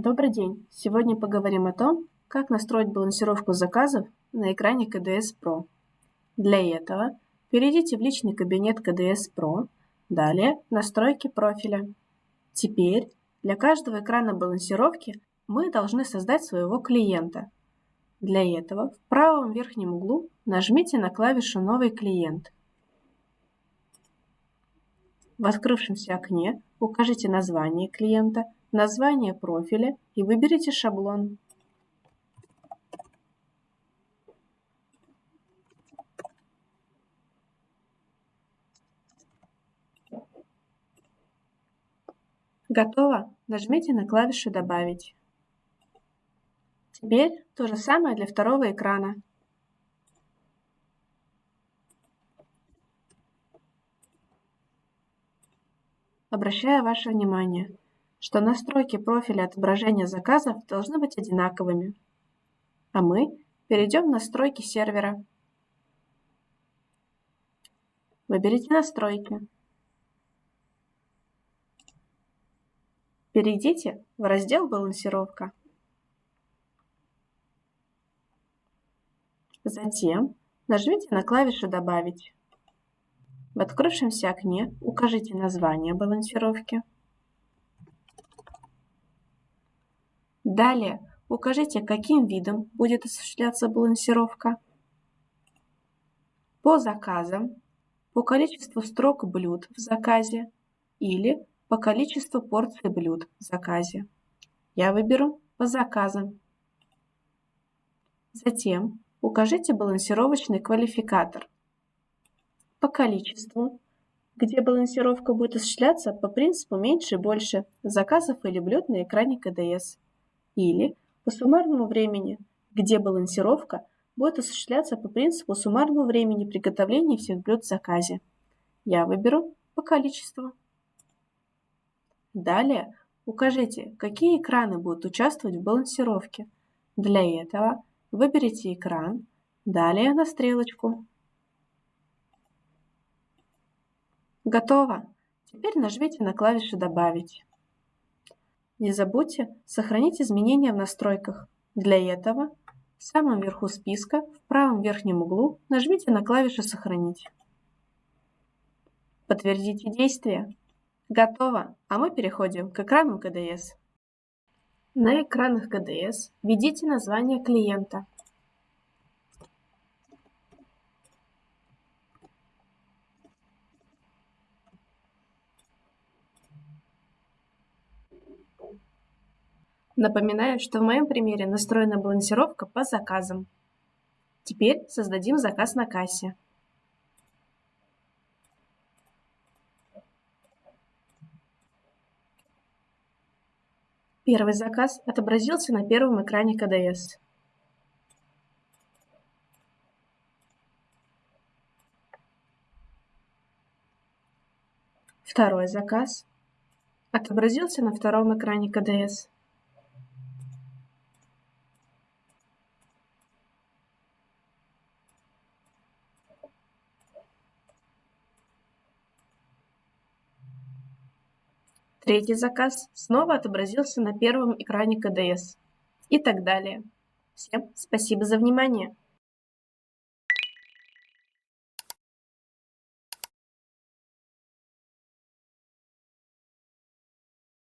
Добрый день! Сегодня поговорим о том, как настроить балансировку заказов на экране КДС Pro. Для этого перейдите в личный кабинет КДС Pro, далее настройки профиля. Теперь для каждого экрана балансировки мы должны создать своего клиента. Для этого в правом верхнем углу нажмите на клавишу «Новый клиент». В открывшемся окне укажите название клиента, название профиля и выберите шаблон. Готово? Нажмите на клавишу «Добавить». Теперь то же самое для второго экрана. Обращаю ваше внимание, что настройки профиля отображения заказов должны быть одинаковыми. А мы перейдем в настройки сервера. Выберите «Настройки». Перейдите в раздел «Балансировка». Затем нажмите на клавишу «Добавить». В открывшемся окне укажите название балансировки. Далее укажите, каким видом будет осуществляться балансировка. По заказам, по количеству строк блюд в заказе или по количеству порций блюд в заказе. Я выберу по заказам. Затем укажите балансировочный квалификатор. По количеству, где балансировка будет осуществляться по принципу меньше и больше заказов или блюд на экране КДС. Или по суммарному времени, где балансировка будет осуществляться по принципу суммарного времени приготовления всех блюд в заказе. Я выберу по количеству. Далее укажите, какие экраны будут участвовать в балансировке. Для этого выберите экран, далее на стрелочку. Готово! Теперь нажмите на клавишу «Добавить». Не забудьте сохранить изменения в настройках. Для этого в самом верху списка, в правом верхнем углу, нажмите на клавишу «Сохранить». Подтвердите действие. Готово, а мы переходим к экранам КДС. На экранах КДС введите название клиента. Напоминаю, что в моем примере настроена балансировка по заказам. Теперь создадим заказ на кассе. Первый заказ отобразился на первом экране КДС. Второй заказ отобразился на втором экране КДС. Третий заказ снова отобразился на первом экране КДС. И так далее. Всем спасибо за внимание!